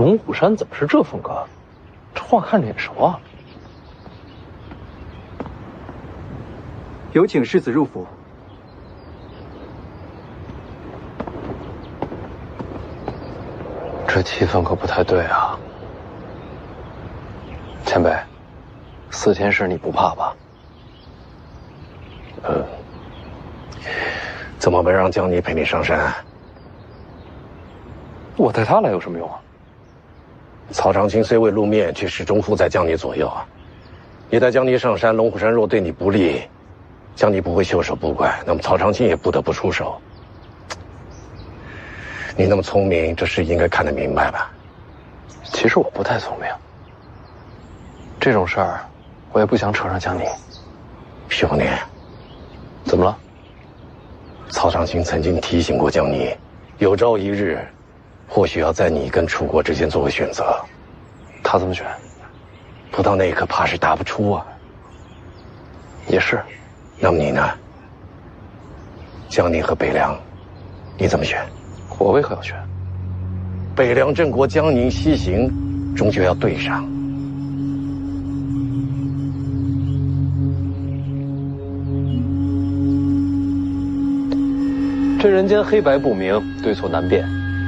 龙虎山怎么是这风格？这话看着眼熟啊！有请世子入府。这气氛可不太对啊！前辈，4天事你不怕吧？怎么没让江离陪你上山？我带他来有什么用啊？曹长青虽未露面，却始终附在江离左右啊。你带江离上山，龙虎山若对你不利，江离不会袖手不管，那么曹长青也不得不出手。你那么聪明，这事应该看得明白吧？其实我不太聪明，这种事儿我也不想扯上江离。兄弟，怎么了？曹长青曾经提醒过江离，有朝一日，或许要在你跟楚国之间做个选择。他怎么选？不到那一刻，怕是答不出啊。也是。那么你呢？江宁和北凉，你怎么选？我为何要选？北凉郑国江宁西行，终究要对上。这人间黑白不明，对错难辨，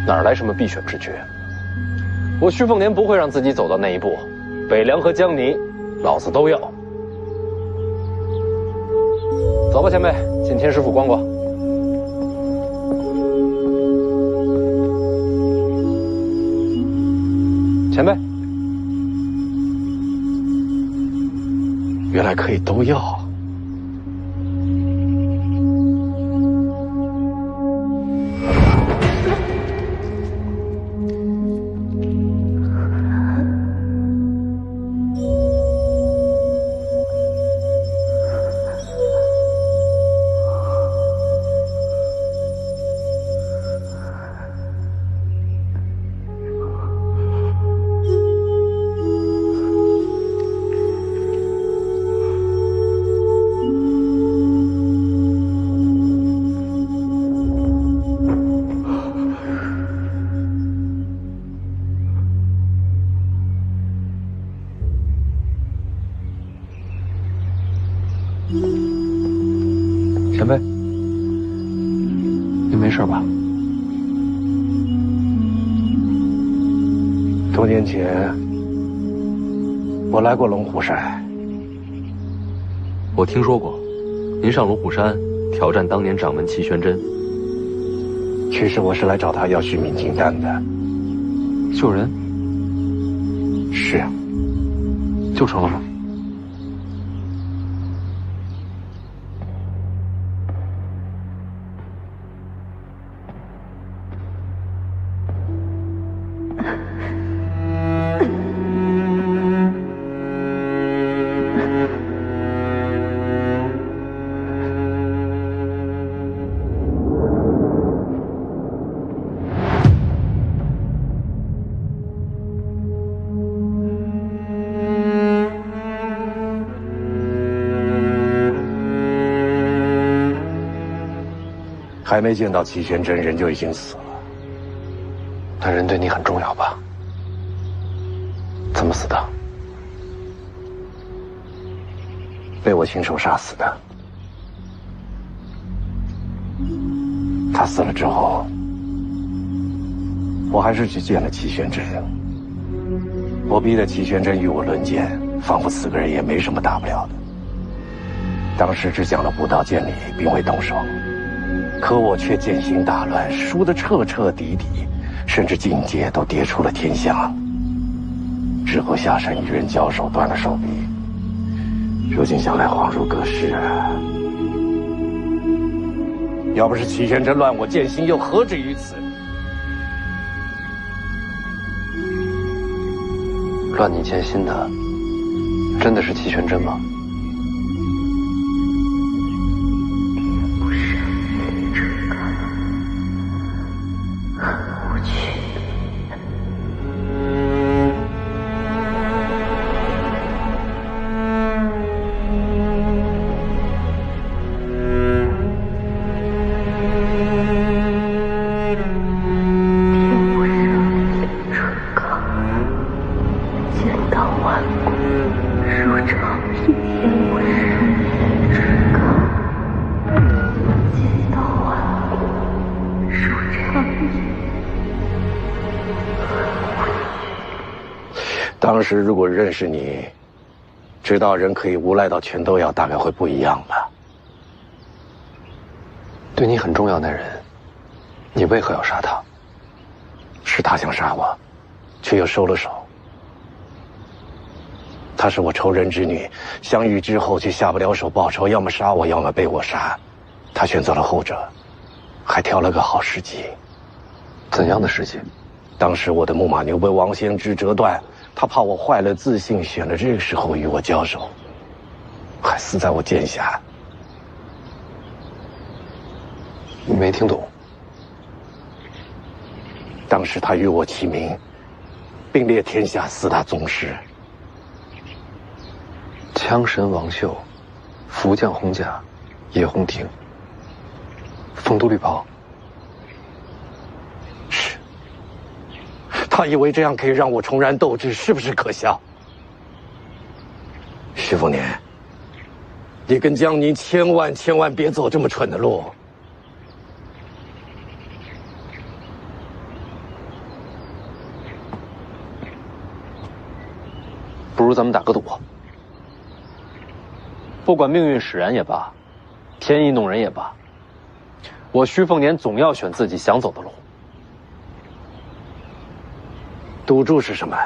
哪来什么必选之决？我虚凤年不会让自己走到那一步。北凉和江宁，老子都要。走吧，前辈，进天师府逛逛。前辈，原来可以都要。前辈，你没事吧？多年前，我来过龙虎山。我听说过，您上龙虎山挑战当年掌门齐玄真。其实我是来找他要续命金丹的。救人？是。救成了吗？还没见到齐玄真，人就已经死了。那人对你很重要吧？怎么死的？被我亲手杀死的。他死了之后，我还是去见了齐玄真。我逼得齐玄真与我论剑，仿佛4个人也没什么大不了的。当时只讲了武道剑理，并未动手。可我却剑行大乱，输得彻彻底底，甚至境界都跌出了天象。之后下山与人交手，断了手臂。如今想来恍如隔世啊！要不是齐玄真乱我剑心，又何至于此？乱你剑心的，真的是齐玄真吗？天不上天成高。当时如果认识你，知道人可以无赖到全都要，大概会不一样吧。对你很重要的人，你为何要杀他？是他想杀我，却又收了手。她是我仇人之女，相遇之后却下不了手报仇，要么杀我，要么被我杀。她选择了后者，还挑了个好时机。怎样的时机？当时我的木马牛被王先知折断，他怕我坏了自信，选了这个时候与我交手，还死在我剑下。没听懂。当时他与我齐名，并列天下4大宗师。枪神王秀，福将洪甲，叶洪庭，凤都绿袍。是。他以为这样可以让我重燃斗志，是不是可笑？徐凤年，你跟江宁千万别走这么蠢的路。不如咱们打个赌。不管命运使然也罢，天意弄人也罢，我徐凤年总要选自己想走的路。赌注是什么？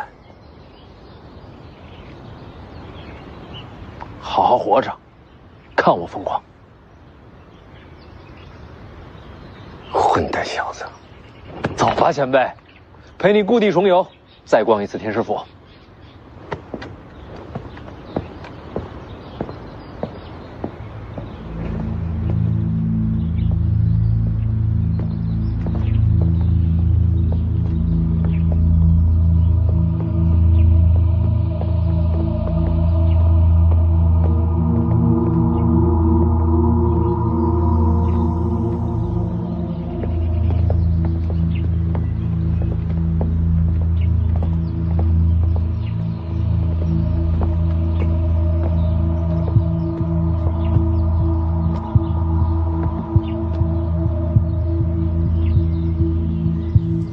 好好活着，看我疯狂！混蛋小子，走吧，前辈，陪你故地重游，再逛一次天师府。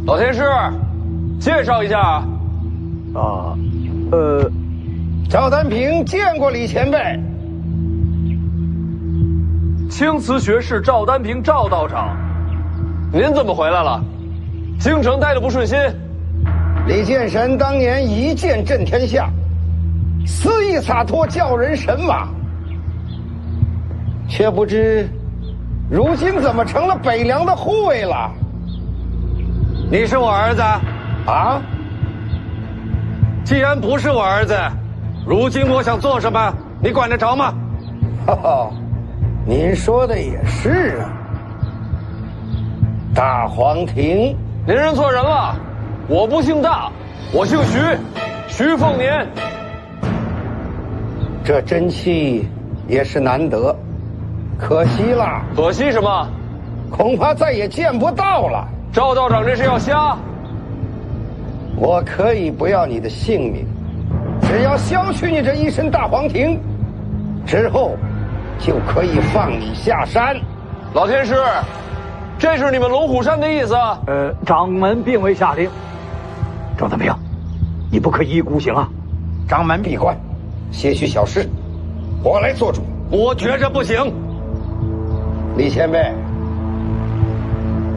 老天师，介绍一下。赵丹平见过李前辈。青瓷学士赵丹平赵道长，您怎么回来了？京城待得不顺心？李剑神当年一剑震天下，肆意洒脱，叫人神往。却不知，如今怎么成了北凉的护卫了？你是我儿子啊？既然不是我儿子，如今我想做什么，你管得着吗？哈，您说的也是啊。大黄庭，您认错人了，我不姓大，我姓徐，徐凤年。这真气也是难得，可惜了。可惜什么？恐怕再也见不到了。赵道长这是要瞎？我可以不要你的性命，只要削去你这一身大黄庭，之后就可以放你下山。老天师，这是你们龙虎山的意思？掌门并未下令。赵丹平，你不可一意孤行啊！掌门闭关，些许小事，我来做主。我觉着不行。李前辈，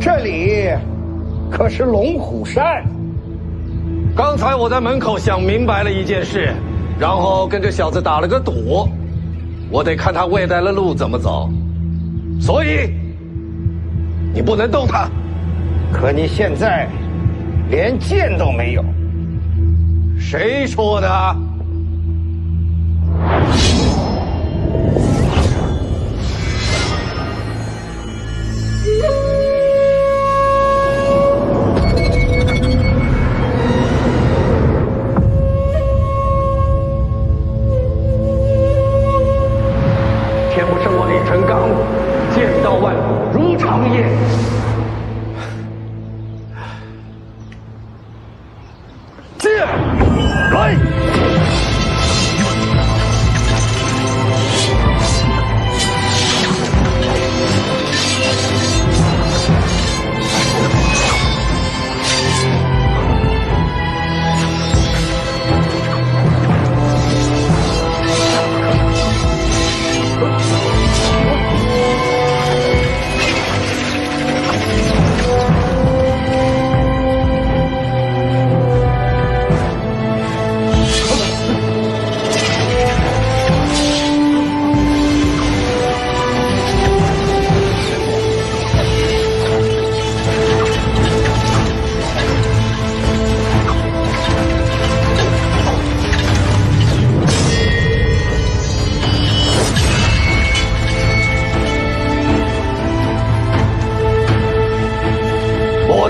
这里可是龙虎山。刚才我在门口想明白了一件事，然后跟这小子打了个赌，我得看他未来的路怎么走，所以你不能动他。可你现在连剑都没有。谁说的？天不生我李成刚，剑刀万古如长夜。剑来！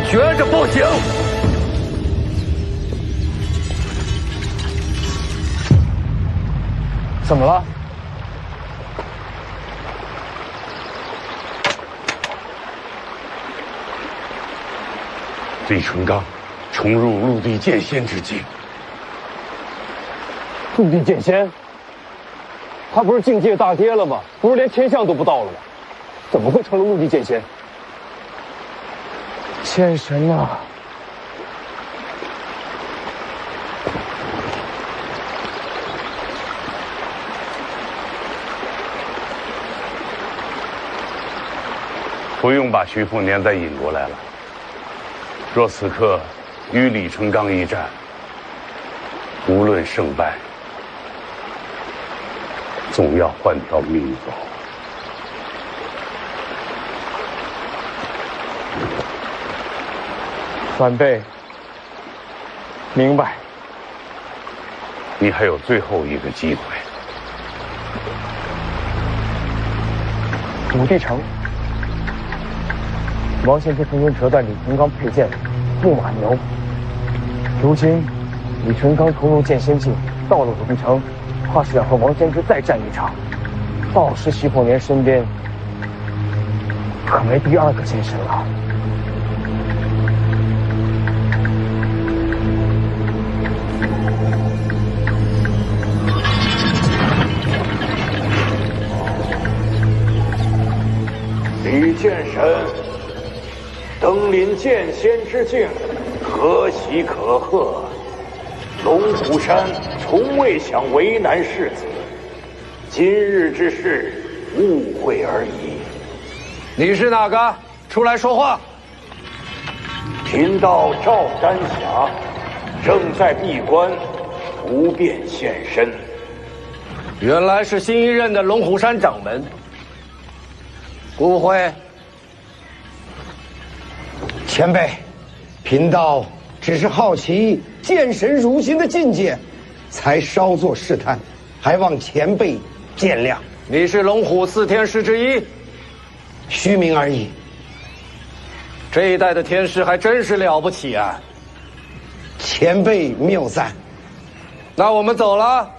绝着不行！怎么了？李淳罡重入陆地剑仙之境。陆地剑仙？他不是境界大跌了吗？不是连天象都不到了吗？怎么会成了陆地剑仙？剑神啊！不用把徐凤年再引过来了。若此刻与李淳罡一战，无论胜败，总要换条命走。晚辈明白。你还有最后一个机会。武帝城，王献之曾经折断李淳罡佩剑木马牛。如今李淳罡重入剑仙境，到了武帝城，怕是要和王献之再战一场。到时徐凤年身边可没第二个剑神了。李剑神登临剑仙之境，可喜可贺。龙虎山从未想为难世子，今日之事误会而已。你是哪个？出来说话。贫道赵丹霞正在闭关，不便现身。原来是新一任的龙虎山掌门。误会。前辈，贫道只是好奇剑神如今的境界，才稍作试探，还望前辈见谅。你是龙虎四天师之一，虚名而已。这一代的天师还真是了不起啊！前辈谬赞。那我们走了。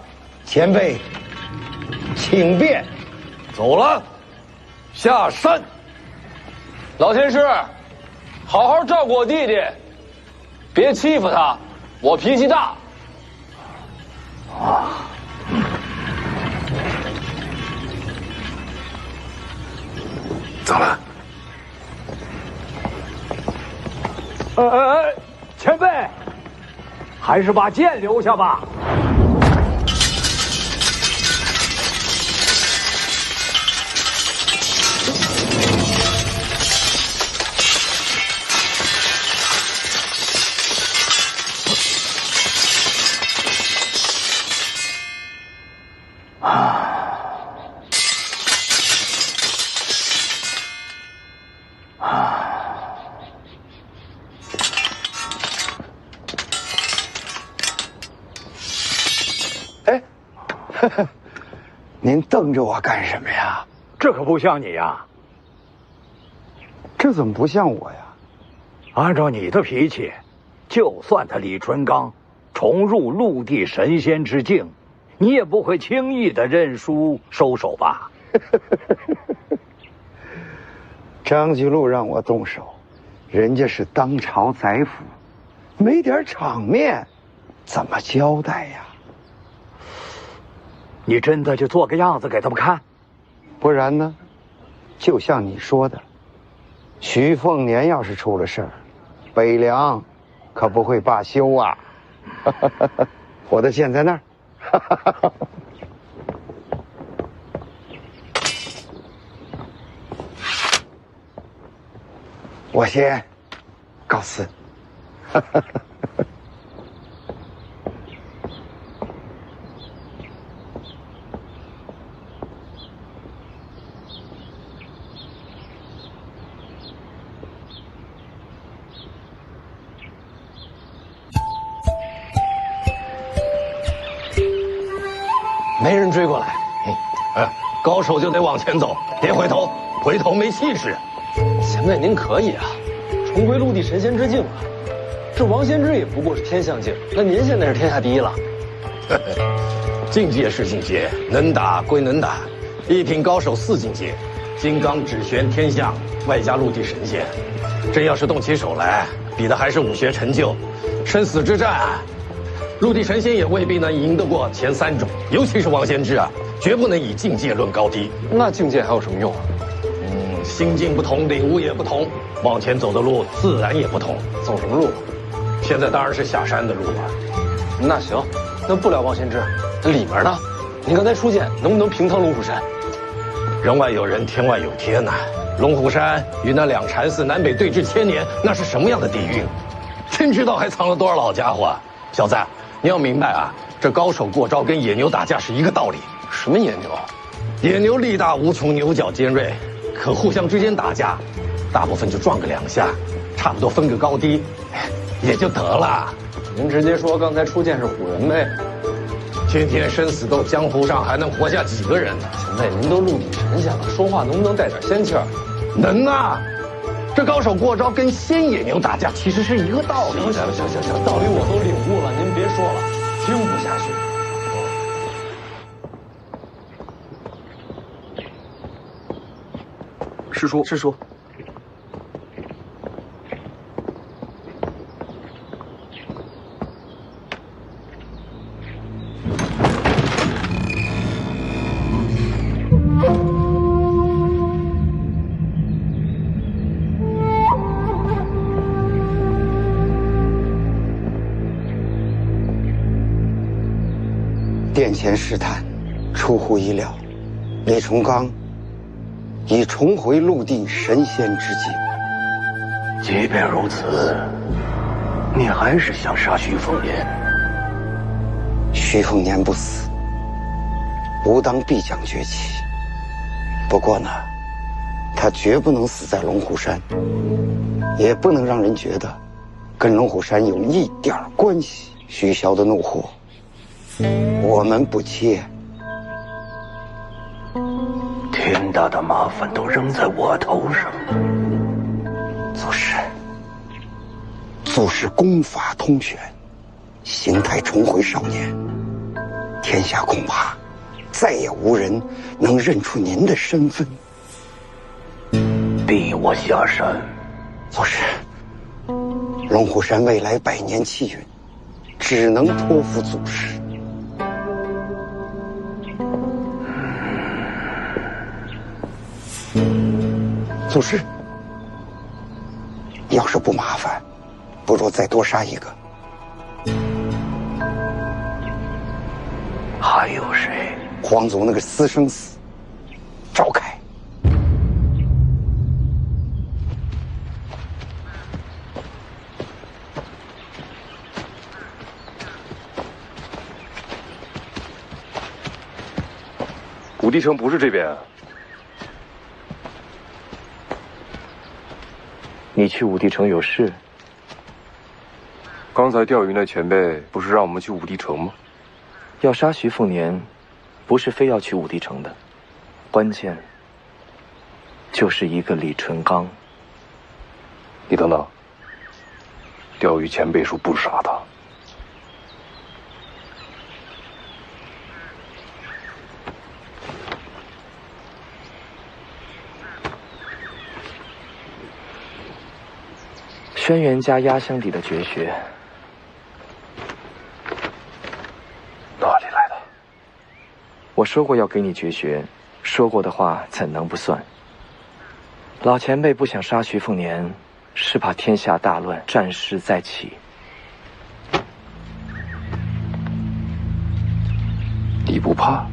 前辈，请便。走了。下山。老天师，好好照顾我弟弟，别欺负他，我脾气大。走了。前辈，还是把剑留下吧。您瞪着我干什么呀？这可不像你呀！这怎么不像我呀？按照你的脾气，就算他李淳罡重入陆地神仙之境，你也不会轻易的认输收手吧？张居禄让我动手，人家是当朝宰辅，没点场面，怎么交代呀？你真的就做个样子给他们看？不然呢？就像你说的，徐凤年要是出了事儿，北凉可不会罢休啊！我的剑在那儿。我先告辞。没人追过来，高手就得往前走，别回头，回头没气势。前辈您可以啊，重回陆地神仙之境了。这王仙芝也不过是天象境，那您现在是天下第一了。境界是境界，能打归能打，一品高手4境界，金刚指玄天象，外加陆地神仙，真要是动起手来，比的还是武学成就。生死之战，陆地神仙也未必能赢得过前3种，尤其是王仙芝啊，绝不能以境界论高低。那境界还有什么用啊？心境不同，领悟也不同，往前走的路自然也不同。走什么路？现在当然是下山的路了。那行，那不聊王仙芝，那里面呢？您刚才初见，能不能平趟龙虎山？人外有人，天外有天呐。龙虎山与那两禅寺南北对峙1000年，那是什么样的底蕴？天知道还藏了多少老家伙啊！小子，你要明白啊，这高手过招跟野牛打架是一个道理。什么野牛？野牛力大无穷，牛角尖锐，可互相之间打架，大部分就撞个2下，差不多分个高低，也就得了。您直接说刚才初见是唬人呗。天天生死斗，江湖上还能活下几个人呢？前辈，您都陆地神仙了，说话能不能带点仙气儿？能啊！这高手过招跟仙野牛打架其实是一个道理。行，道理我都领悟了，您别说了，听不下去。师叔。殿前试探，出乎意料，李崇刚已重回陆地神仙之境。即便如此，你还是想杀徐凤年？徐凤年不死，吾当必将崛起。不过呢，他绝不能死在龙虎山，也不能让人觉得跟龙虎山有一点关系。徐骁的怒火，我们不接。天大的麻烦都扔在我头上了。祖师功法通玄，形态重回少年，天下恐怕再也无人能认出您的身份。逼我下山。祖师，龙虎山未来100年气运，只能托付祖师。祖师，要是不麻烦，不如再多杀一个。还有谁？皇族那个私生子赵凯。武帝城不是这边啊。你去武帝城有事？刚才钓鱼那前辈不是让我们去武帝城吗？要杀徐凤年，不是非要去武帝城的，关键就是一个李淳刚。你等等，钓鱼前辈说不杀他。轩辕家压箱底的绝学，哪里来的？我说过要给你绝学，说过的话怎能不算？老前辈不想杀徐凤年，是怕天下大乱，战事再起。你不怕？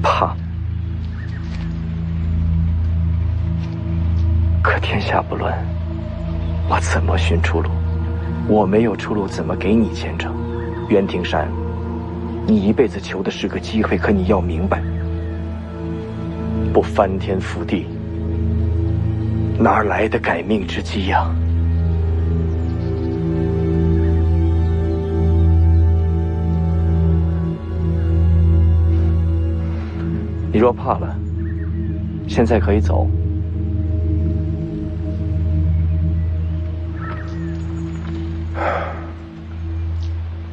怕。可天下不乱，我怎么寻出路？我没有出路，怎么给你签证？袁庭山，你一辈子求的是个机会，可你要明白，不翻天覆地，哪来的改命之机呀？你若怕了，现在可以走。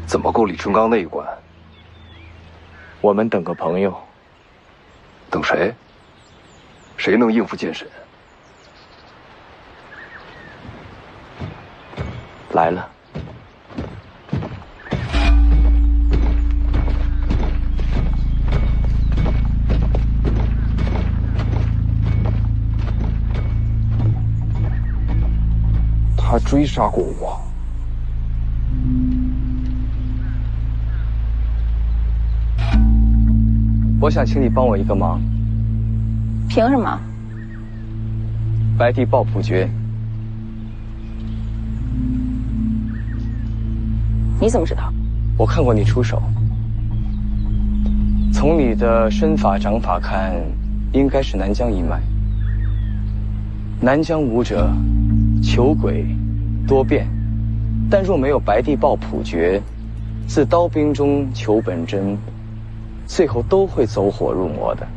怎么够李春刚那一关？我们等个朋友。等谁？谁能应付剑神？来了。他追杀过我。我想请你帮我一个忙。凭什么？白帝抱朴诀。你怎么知道？我看过你出手。从你的身法掌法看，应该是南疆一脉。南疆武者，求诡多变，但若没有白帝抱朴诀，自刀兵中求本真，最后都会走火入魔的，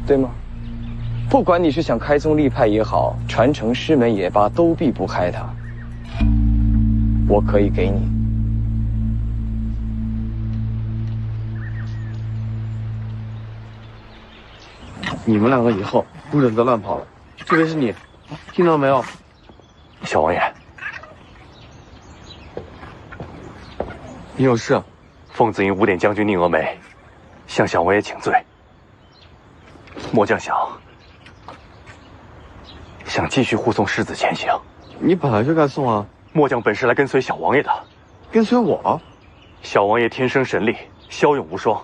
对吗？不管你是想开宗立派也好，传承师门也罢，都避不开它。我可以给你。你们两个以后不准再乱跑了，特别是你，听到没有？小王爷，你有事？奉子营五典将军宁峨眉向小王爷请罪。末将想继续护送世子前行。你本来就该送啊！末将本是来跟随小王爷的。跟随我？小王爷天生神力，骁勇无双。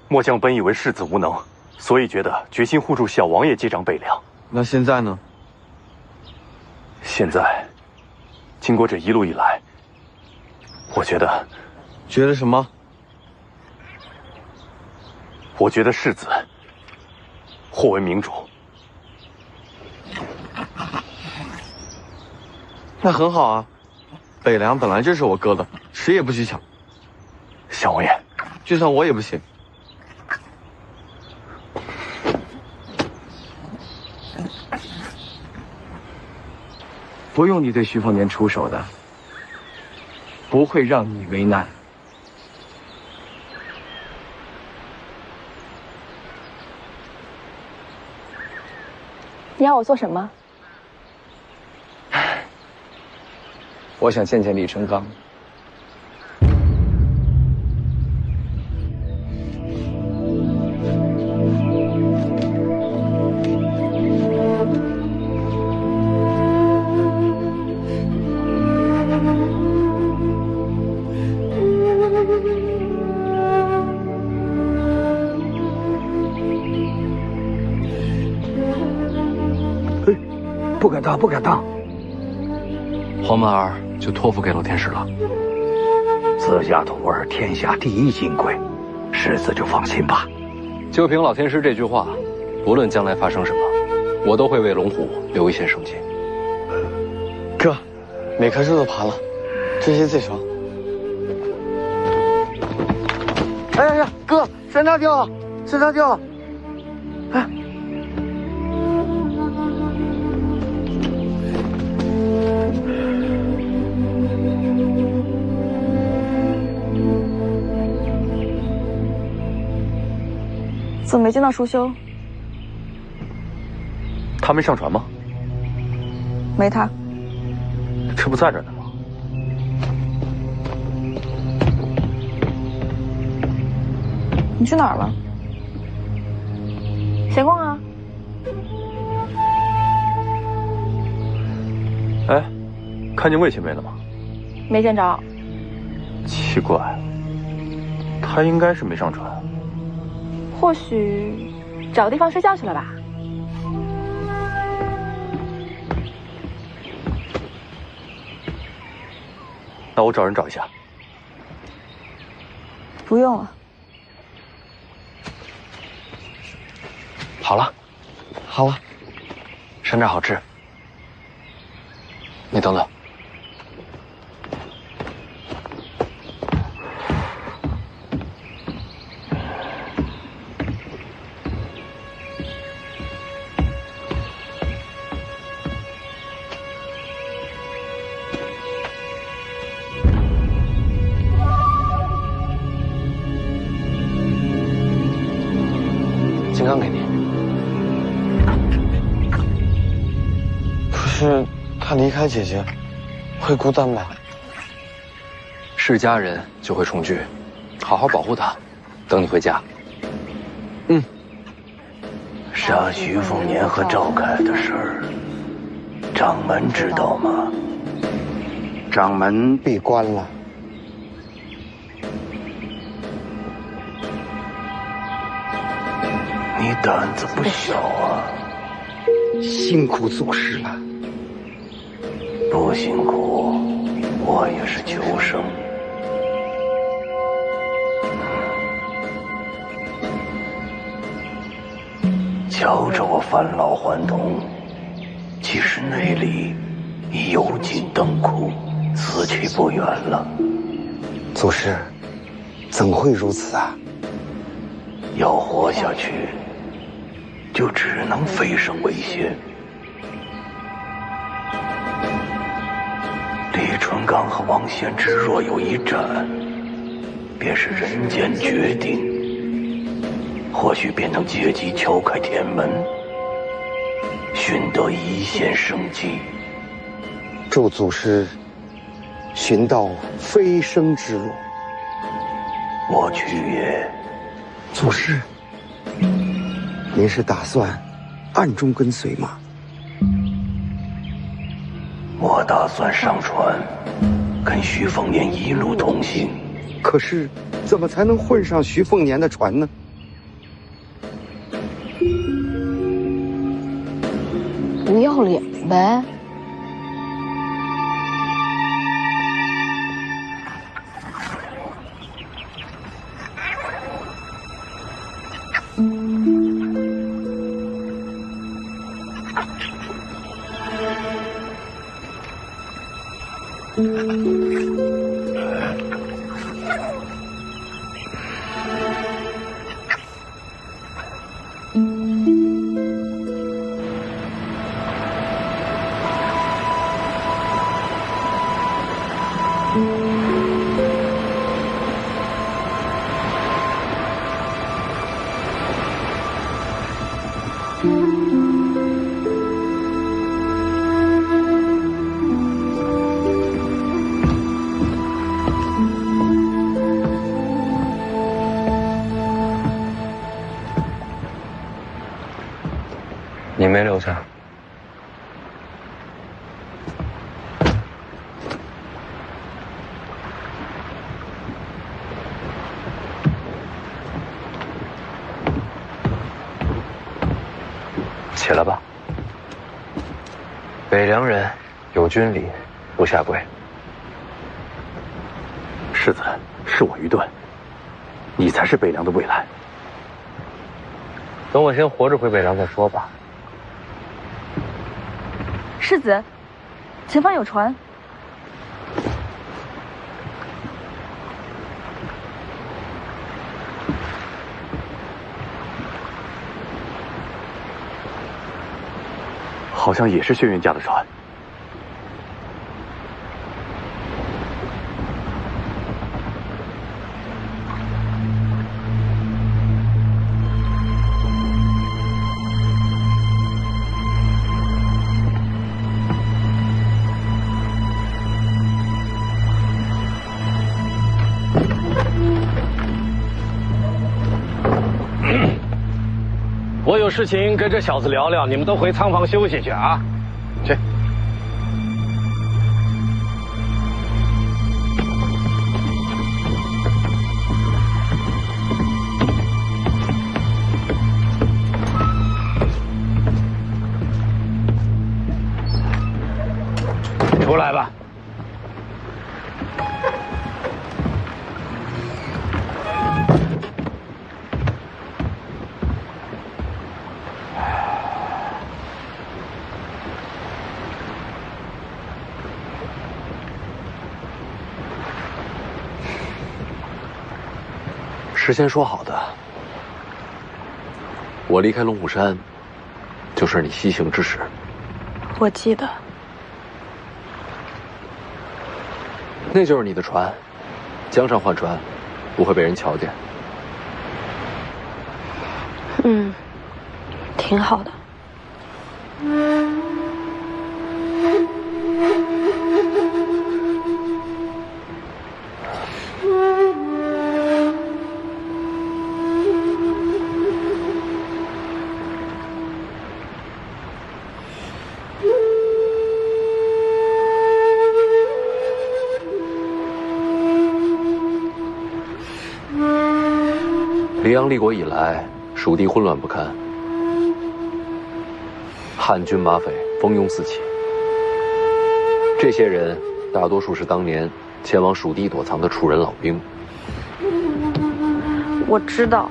末将本以为世子无能，所以觉得决心护住小王爷接掌北凉。那现在呢？现在，经过这一路以来，我觉得什么？我觉得世子或为明主。那很好啊，北凉本来就是我哥的，谁也不许抢。小王爷，就算我也不行。不用你对徐凤年出手的，不会让你为难。你要我做什么？我想见见李成刚。不敢当，不敢当。黄满儿就托付给老天师了。自家徒儿天下第一金贵，世子就放心吧。就凭老天师这句话，无论将来发生什么，我都会为龙虎留一线生机。哥，每棵树都爬了，这些最爽。哎呀，哥，山楂掉了，山楂掉了！哎。怎么没见到舒修？他没上船吗？没他。这不在这呢吗？你去哪儿了？闲逛啊。哎，看见魏前辈了吗？没见着。奇怪，他应该是没上船。或许找个地方睡觉去了吧。那我找人找一下。不用了。好了，好了，山楂好吃。你等等。可是他离开姐姐，会孤单吗？是家人就会重聚，好好保护他，等你回家。杀徐凤年和赵凯的事儿，掌门知道吗？掌门闭关了。你胆子不小啊！辛苦祖师了。不辛苦，我也是求生。瞧着我返老还童，其实内里已油尽灯枯，死去不远了。祖师，怎会如此啊？要活下去，就只能飞升为仙。李淳刚和王献之若有一战，便是人间决定。或许便能借机敲开天门，寻得一线生机。祝祖师寻到飞升之路。我去也。祖师，您是打算暗中跟随吗？我打算上船，跟徐凤年一路同行。可是，怎么才能混上徐凤年的船呢？不要脸呗！你没留下。起来吧。北凉人有军礼，不下跪。世子，是我愚钝，你才是北凉的未来。等我先活着回北凉再说吧。世子，前方有船。好像也是轩辕家的船。我有事情跟这小子聊聊，你们都回仓房休息去啊！去。出来吧。事先说好的，我离开龙虎山，就是你西行之时。我记得。那就是你的船，江上换船，不会被人瞧见。挺好的。黎阳立国以来，蜀地混乱不堪，汉军马匪蜂拥四起。这些人大多数是当年前往蜀地躲藏的楚人老兵。我知道。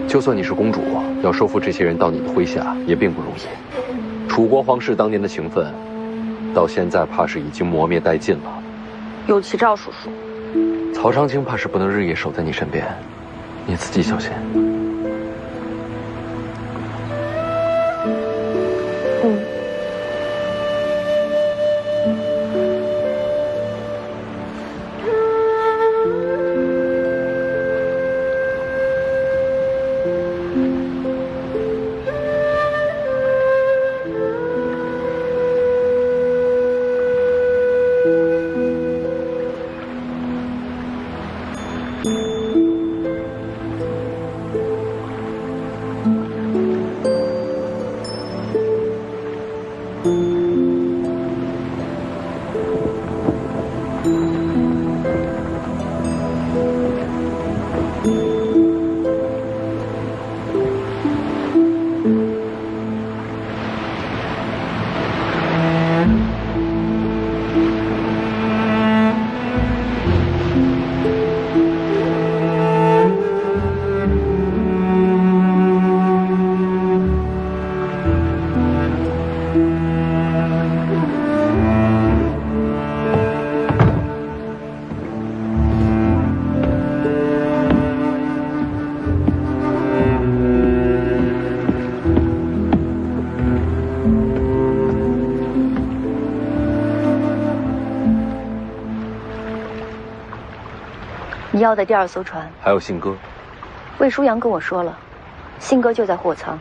就算你是公主，要收服这些人到你的麾下也并不容易。楚国皇室当年的情分，到现在怕是已经磨灭殆尽了。有其赵叔叔。曹长青怕是不能日夜守在你身边，你自己小心。你要的第2艘船还有信鸽。魏舒阳跟我说了，信鸽就在货舱，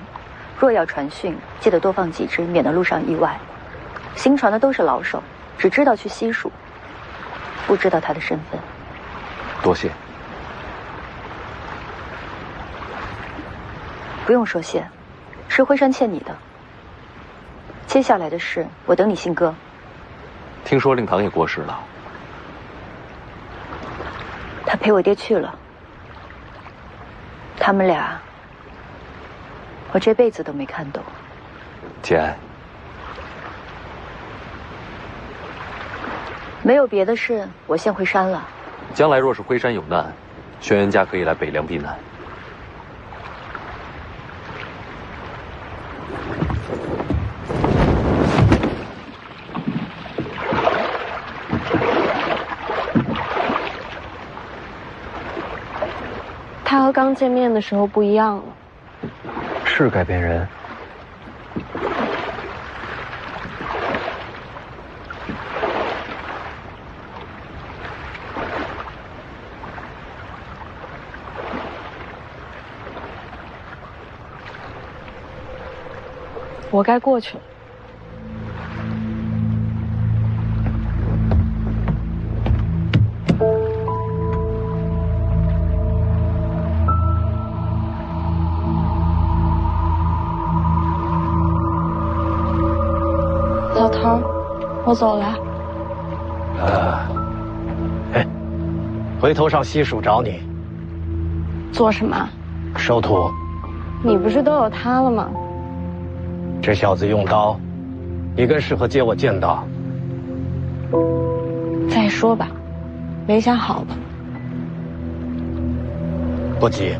若要传讯，记得多放几只，免得路上意外。行船的都是老手，只知道去西蜀，不知道他的身份。多谢。不用说谢，是辉山欠你的。接下来的事，我等你信鸽。听说令堂也过世了。他陪我爹去了，他们俩，我这辈子都没看懂。节哀。没有别的事，我先回山了。将来若是辉山有难，轩辕家可以来北凉避难。他和刚见面的时候不一样了，是改变人。我该过去了。老头儿，我走了。回头上西蜀找你。做什么？收徒。你不是都有他了吗？这小子用刀，你更适合接我剑道。再说吧，没想好吧？不急。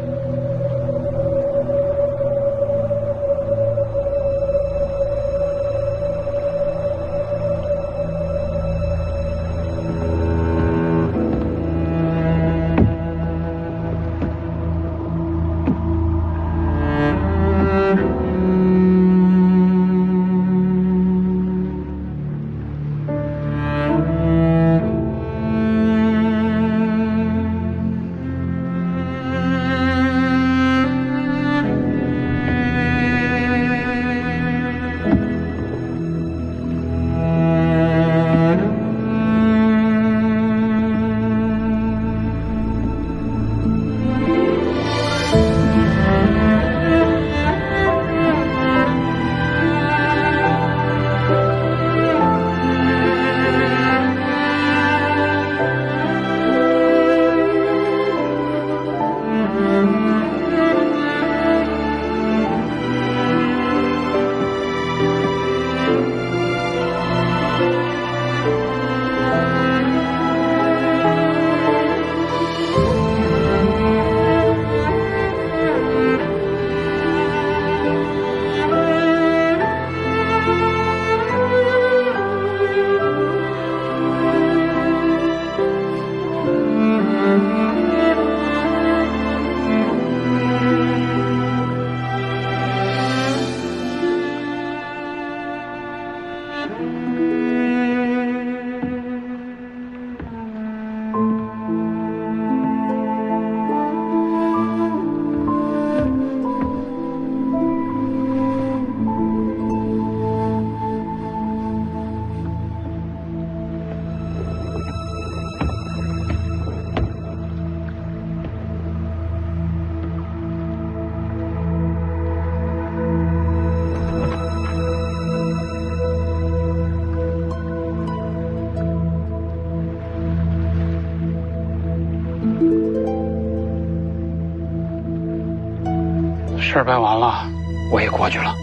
事儿办完了，我也过去了。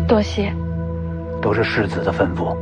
多谢。都是世子的吩咐。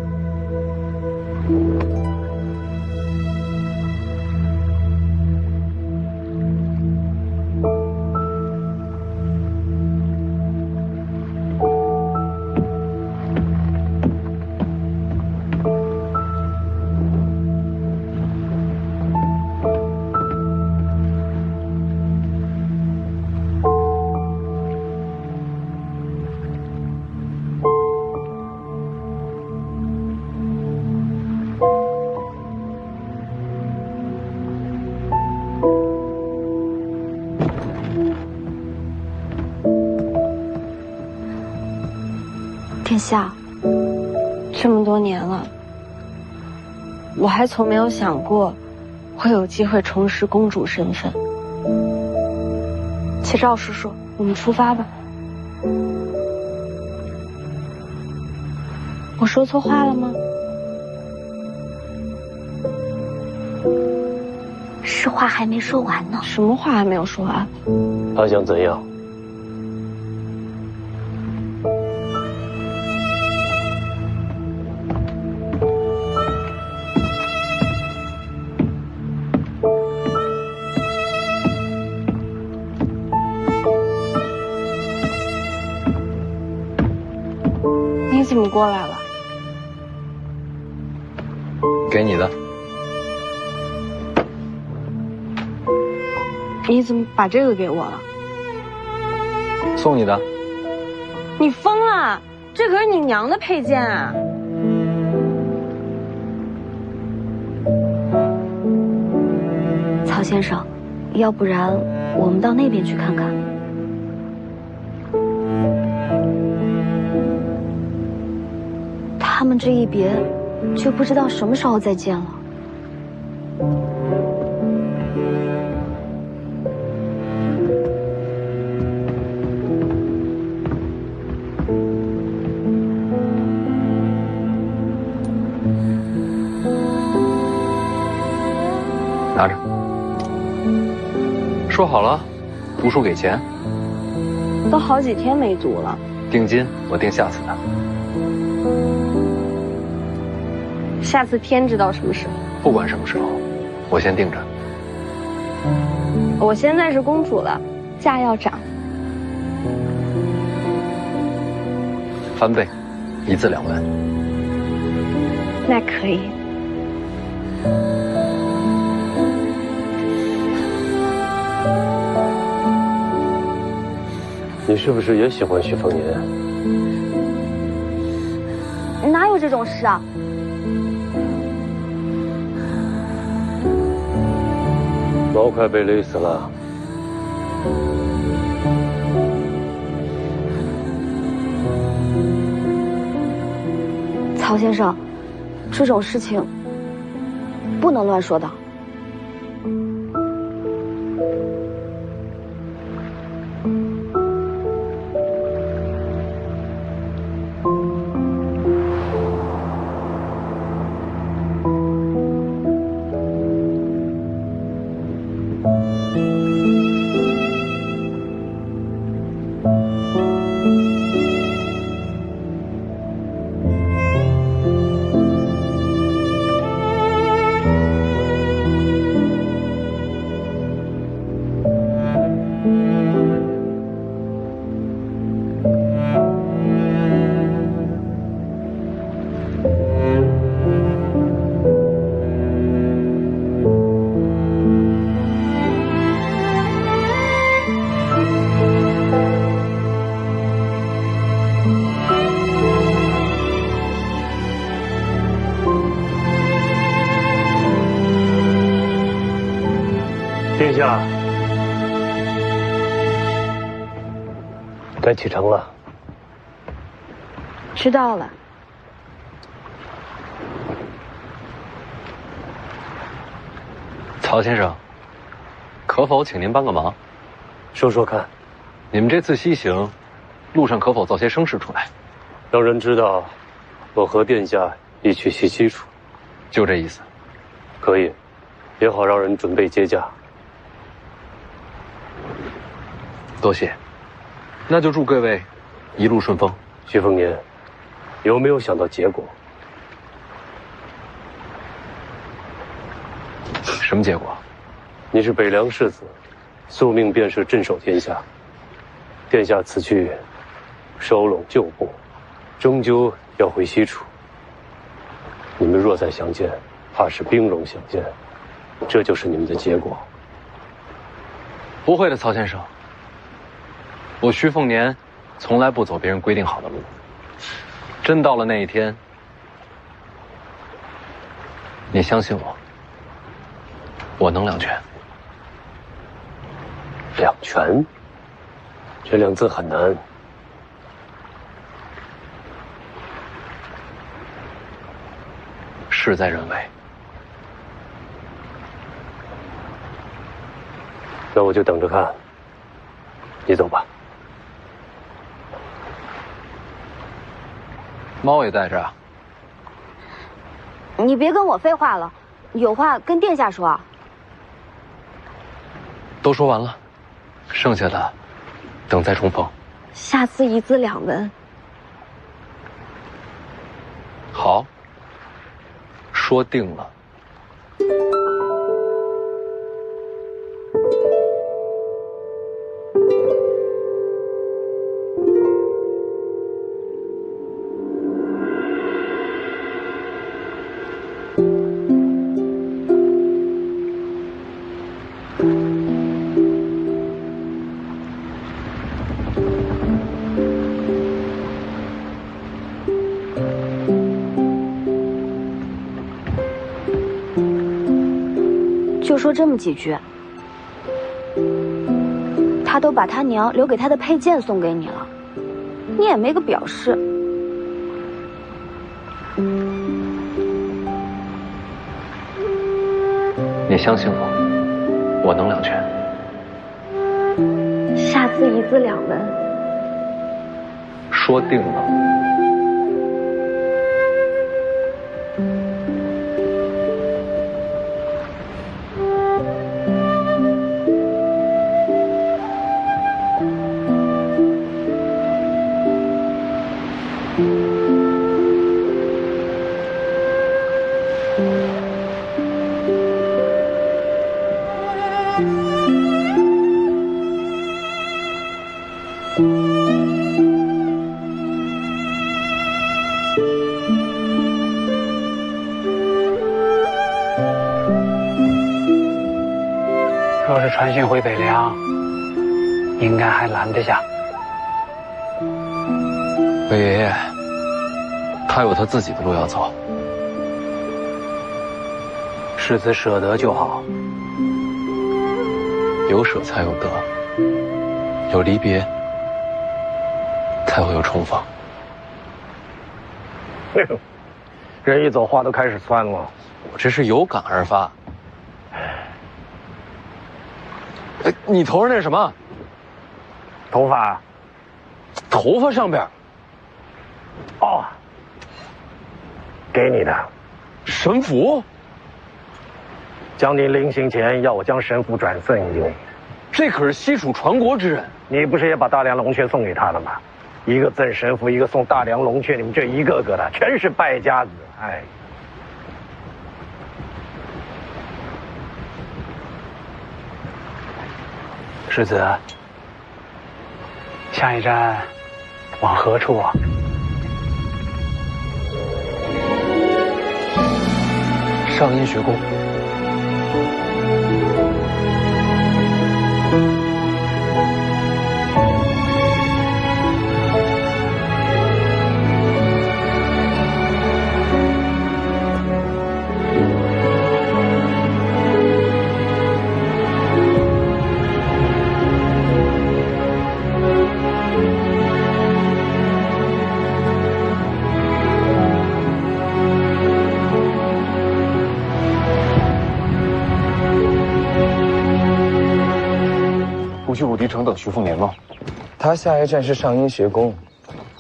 殿下，这么多年了，我还从没有想过会有机会重拾公主身份。启诏叔叔，我们出发吧。我说错话了吗？是话还没说完呢。什么话还没有说完？他想怎样？你怎么过来了？给你的。你怎么把这个给我了？送你的。你疯了！这可是你娘的佩剑啊！曹先生，要不然我们到那边去看看。他们这一别，就不知道什么时候再见了。拿着。说好了，读书给钱。都好几天没读了。定金我定下次的。下次天知道什么时候。不管什么时候，我先定着。我现在是公主了，价要涨。翻倍，1字2文。那可以。你是不是也喜欢徐凤年？哪有这种事啊？毛快被勒死了。曹先生，这种事情不能乱说的。殿下，该启程了。知道了。曹先生，可否请您帮个忙？说说看，你们这次西行，路上可否造些声势出来，让人知道我和殿下一起西西处？就这意思。可以，也好让人准备接驾。多谢，那就祝各位一路顺风。徐凤年，有没有想到结果？什么结果？你是北凉世子，宿命便是镇守天下。殿下此去，收拢旧部，终究要回西楚。你们若再相见，怕是兵戎相见，这就是你们的结果。不会的，曹先生。我徐凤年从来不走别人规定好的路。真到了那一天，你相信我，我能两全。两全，这两字很难。事在人为。那我就等着看。你走吧。猫也带着啊？你别跟我废话了，有话跟殿下说。都说完了，剩下的等再重逢。下次一字两文。好，说定了。就说这么几句，他都把他娘留给他的佩剑送给你了，你也没个表示。你相信我，我能两全。下次一字两文。说定了。若是传讯回北凉，应该还拦得下。北爷爷，他有他自己的路要走。世子舍得就好。有舍才有得，有离别才会有重逢。人一走，话都开始酸了。我这是有感而发。你头上那是什么？头发。头发上边。哦，给你的。神符。将军临行前要我将神符转赠于你。这可是西楚传国之人，你不是也把大梁龙阙送给他了吗？一个赠神符，一个送大梁龙阙，你们这一个个的全是败家子，哎。世子，下一站往何处啊？上阴学宫。去武帝城等徐凤年吗？他下一站是上阴学宫，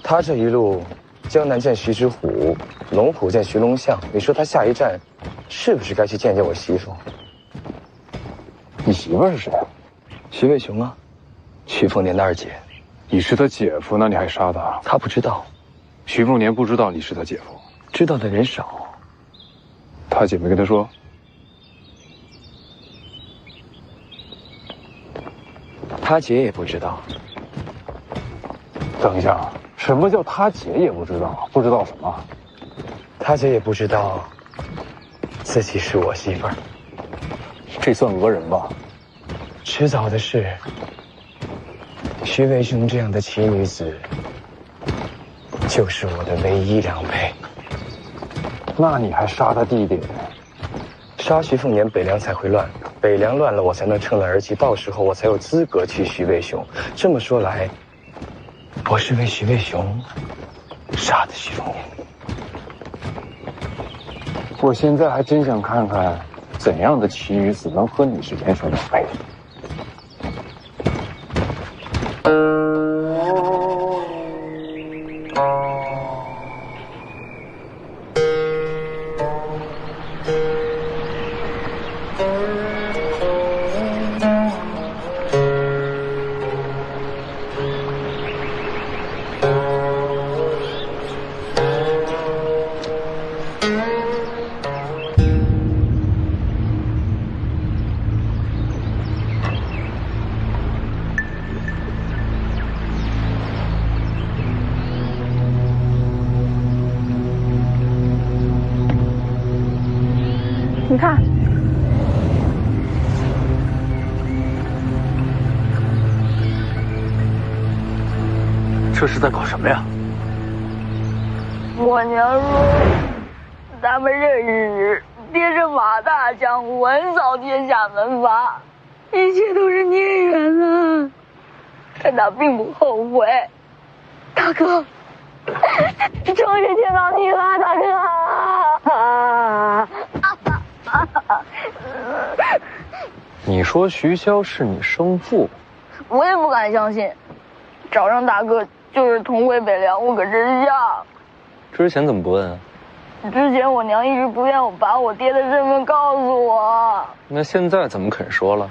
他这一路江南见徐知虎，龙浦见徐龙象，你说他下一站是不是该去见见我媳妇？你媳妇是谁啊？徐渭雄啊。徐凤年的二姐。你是他姐夫，那你还杀他？他不知道。徐凤年不知道你是他姐夫，知道的人少。他姐没跟他说？他姐也不知道。等一下，什么叫他姐也不知道？不知道什么？他姐也不知道自己是我媳妇儿。这算讹人吧？迟早的事。徐渭兄这样的奇女子，就是我的唯一良配。那你还杀他弟弟？杀徐凤年，北凉才会乱。北凉乱了，我才能趁乱而起，到时候我才有资格去徐渭兄。这么说来，我是为徐渭兄杀的徐凤年。我现在还真想看看，怎样的奇女子能和你是天生良配。你看，这是在搞什么呀？我娘说，咱们认识时，爹是马大将军，横扫天下门阀，一切都是孽缘啊！但他并不后悔。大哥，终于见到你了，大哥！你说徐骁是你生父？我也不敢相信，找上大哥就是同回北凉，我可真相。之前怎么不问啊？之前我娘一直不愿我把我爹的身份告诉我。那现在怎么肯说了？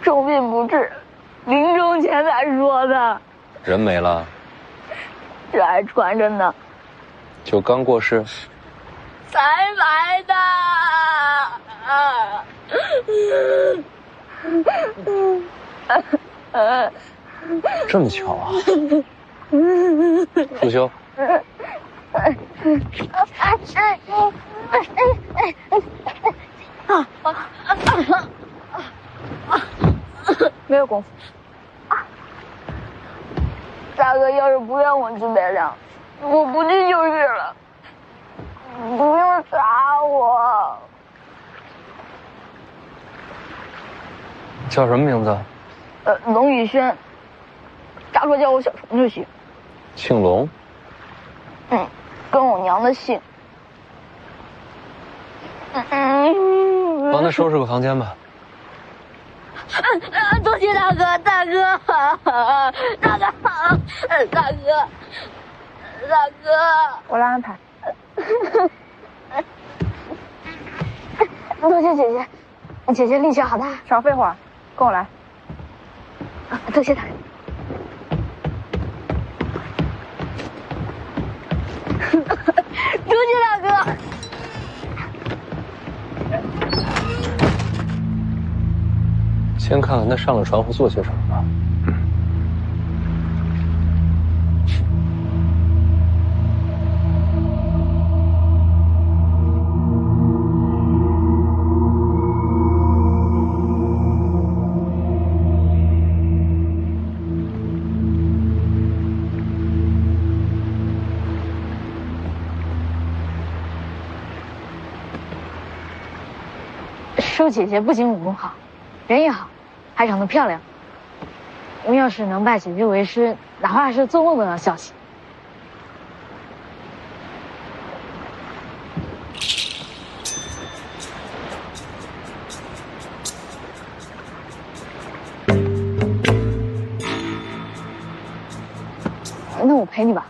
重病不治，临终前才说的。人没了？这还传着呢。就刚过世？才来的。这么巧啊！素修，没有功夫。大哥要是不让我去北凉，我不去就是了。不用杀我。叫什么名字？龙宇轩。大哥叫我小虫就行。姓龙。跟我娘的姓。帮他收拾个房间吧。多谢大哥，大哥，大哥，大哥，大哥，我来安排。多谢姐姐，姐姐力气好大。少废话，跟我来。多谢大哥。多谢大哥。先看看他上了船会做些什么吧。舒姐姐不仅武功好，人也好，还长得漂亮。我要是能拜姐姐为师，哪怕是做梦都要笑醒。那我陪你吧。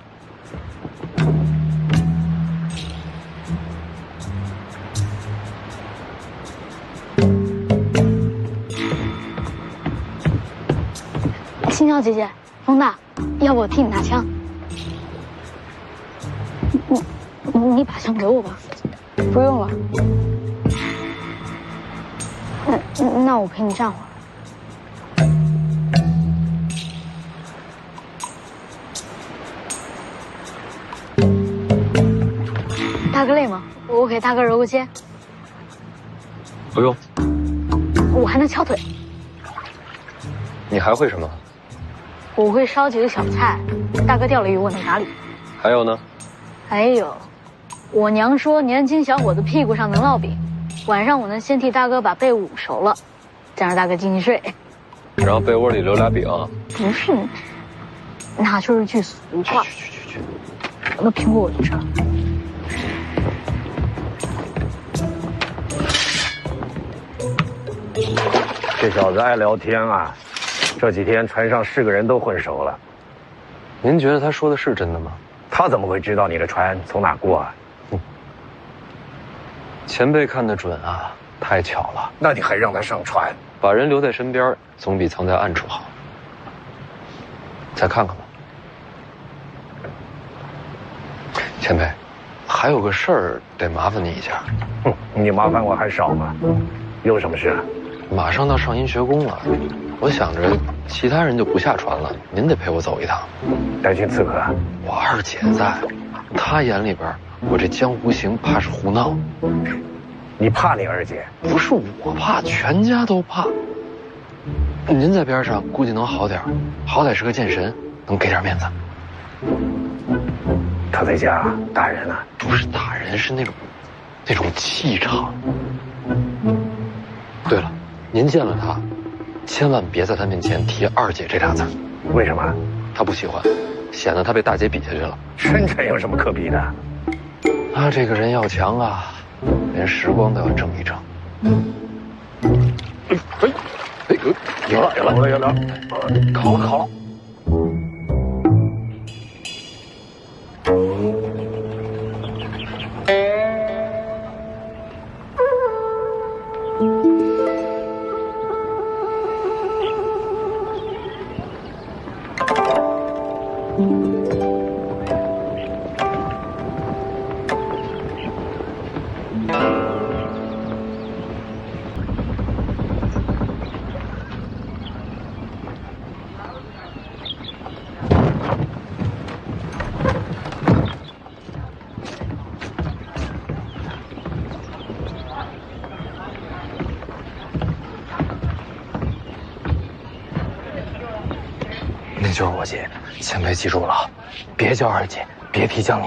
青椒姐姐，风大，要不我替你拿枪？你把枪给我吧。不用了。那我陪你站会儿。大哥累吗？我给大哥揉个肩。不用。我还能敲腿。你还会什么？我会烧几个小菜，大哥钓了鱼我能打理。还有呢？还有，我娘说年轻小伙子屁股上能烙饼，晚上我能先替大哥把被捂熟了，再让大哥进去睡。然后被窝里留俩饼。不是，那就是句俗话。去，那苹果我就吃了。这小子爱聊天啊，这几天船上是个人都混熟了。您觉得他说的是真的吗？他怎么会知道你的船从哪过啊？前辈看得准啊，太巧了。那你还让他上船？把人留在身边，总比藏在暗处好。再看看吧。前辈，还有个事儿得麻烦你一下。你麻烦我还少吗？有什么事？马上到上阴学宫了，我想着其他人就不下船了，您得陪我走一趟。带军刺客？我二姐在，她眼里边，我这江湖行怕是胡闹。你怕你二姐？不是我怕，全家都怕。您在边上估计能好点，好歹是个剑神，能给点面子。他在家打人啊？不是打人，是那种气场。对了，您见了他，千万别在他面前提二姐这俩字。为什么？他不喜欢，显得他被大姐比下去了。深沉有什么可比的？他这个人要强啊，连时光都要争一争。有了，烤了。那就是我姐，前辈记住了，别叫二姐，别提江泥。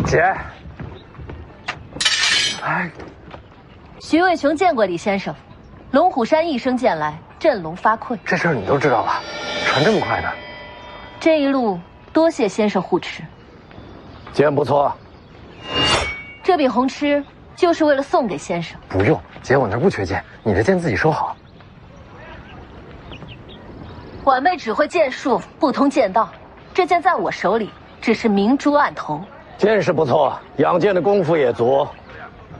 姐，哎，徐渭雄见过李先生，龙虎山一声剑来，振聋发聩。这事儿你都知道了，传这么快的？这一路多谢先生护持。剑不错。这柄红螭就是为了送给先生。不用，姐，我那儿不缺剑，你的剑自己收好。晚辈只会剑术，不通剑道。这剑在我手里，只是明珠暗投。剑是不错，养剑的功夫也足，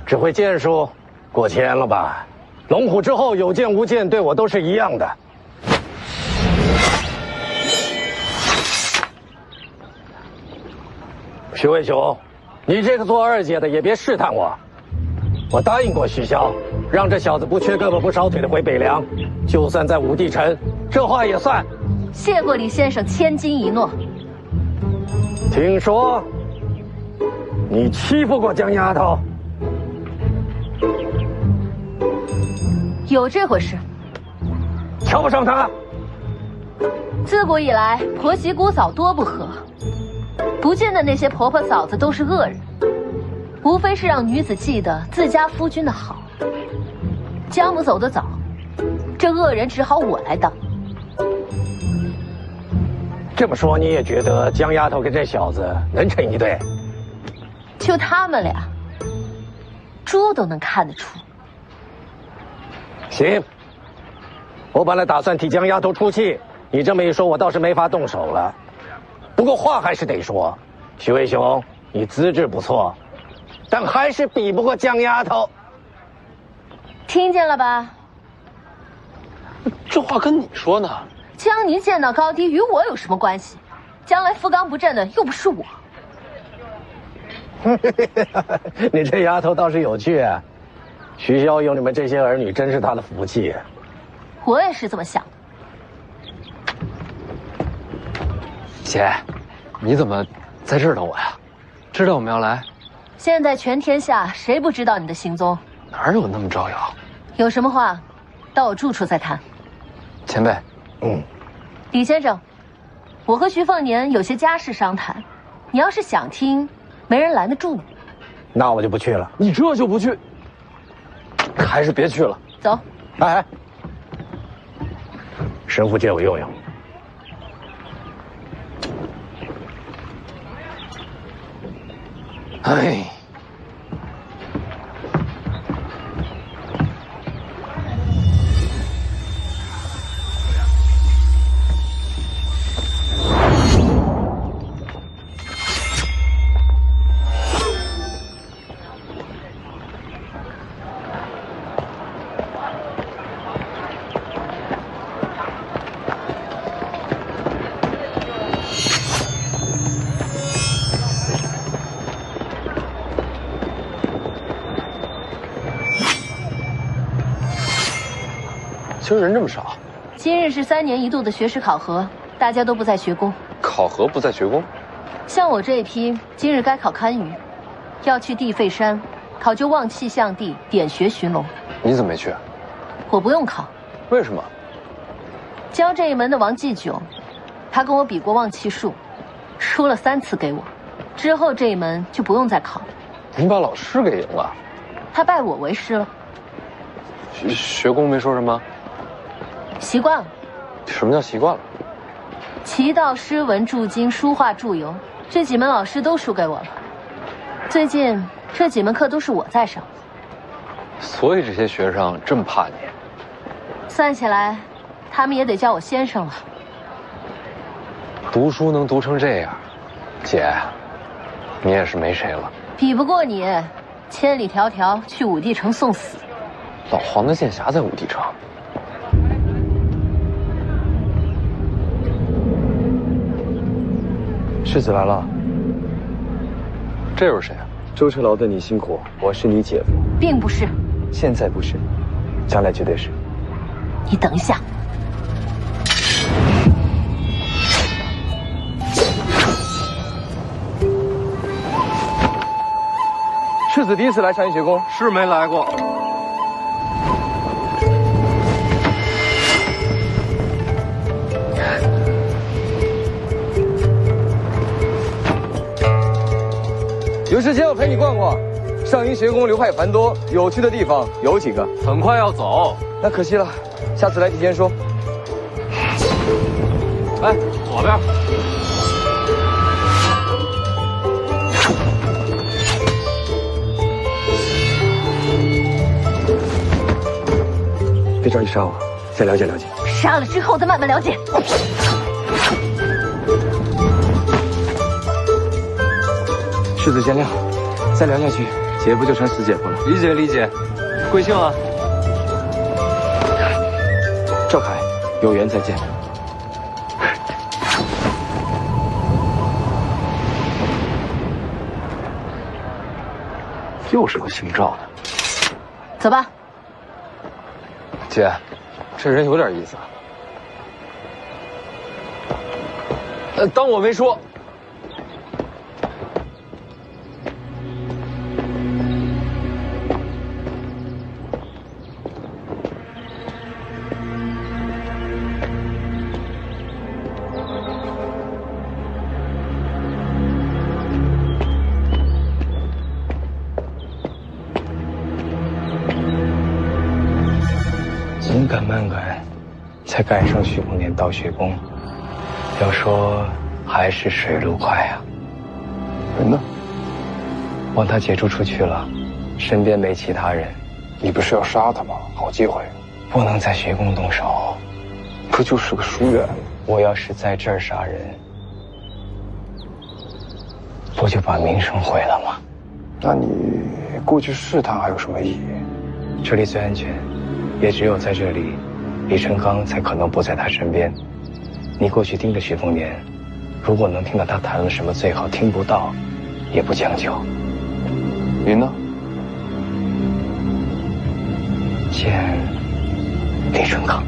只会剑术，过谦了吧？龙虎之后有剑无剑，对我都是一样的。徐渭雄，你这个做二姐的也别试探我。我答应过徐骁，让这小子不缺胳膊不少腿的回北凉，就算在武帝城，这话也算。谢过李先生千金一诺。听说你欺负过江丫头？有这回事？瞧不上她？自古以来，婆媳姑嫂多不和，不见得那些婆婆嫂子都是恶人，无非是让女子记得自家夫君的好。家母走得早，这恶人只好我来当。这么说，你也觉得江丫头跟这小子能成一对？就他们俩，猪都能看得出。行，我本来打算替江丫头出气，你这么一说，我倒是没法动手了。不过话还是得说，徐渭兄，你资质不错，但还是比不过江丫头。听见了吧？这话跟你说呢。江宁剑道高低与我有什么关系？将来富冈不振的又不是我。你这丫头倒是有趣啊！徐骁有你们这些儿女，真是他的福气。我也是这么想的。姐，你怎么在这儿等我呀？知道我们要来？现在全天下谁不知道你的行踪？哪有那么招摇？有什么话，到我住处再谈。前辈，李先生，我和徐凤年有些家事商谈，你要是想听，没人拦得住你。那我就不去了。你这就不去？还是别去了。走。哎，神符借我用用。哎。今儿人这么少？今日是3年1度的学士考核，大家都不在学宫。考核不在学宫？像我这一批，今日该考堪舆，要去地费山考究望气象地点穴寻龙。你怎么没去？我不用考。为什么？教这一门的王继久，他跟我比过望气术，输了3次给我，之后这一门就不用再考。你把老师给赢了？他拜我为师了。学宫没说什么？习惯了。什么叫习惯了？棋道、诗文、注经、书画、注游，这几门老师都输给我了。最近这几门课都是我在上。所以这些学生这么怕你？算起来，他们也得叫我先生了。读书能读成这样，姐，你也是没谁了。比不过你，千里迢迢去武帝城送死。老黄的剑匣在武帝城。世子来了。这又是谁啊？舟车劳顿你辛苦，我是你姐夫。并不是。现在不是，将来绝对是。你等一下。世子第一次来上阴学宫，是没来过。有时间我陪你逛逛。上阴学宫流派繁多，有趣的地方有几个。很快要走，那可惜了，下次来提前说。哎，左边。别着急杀我，再了解了解。杀了之后再慢慢了解。世子见谅，再聊下去，姐夫就成死姐夫了。理解理解，贵姓啊？赵凯，有缘再见。又是个姓赵的。走吧。姐，这人有点意思。当我没说。紧赶慢赶，才赶上徐凤年到学宫。要说还是水路快啊。人呢？帮他解除出去了，身边没其他人。你不是要杀他吗？好机会。不能在学宫动手，不就是个疏远？我要是在这儿杀人，不就把名声毁了吗？那你过去试探还有什么意义？这里最安全，也只有在这里，李成刚才可能不在他身边。你过去盯着徐凤年，如果能听到他谈了什么最好，听不到也不将就。您呢？见李成刚。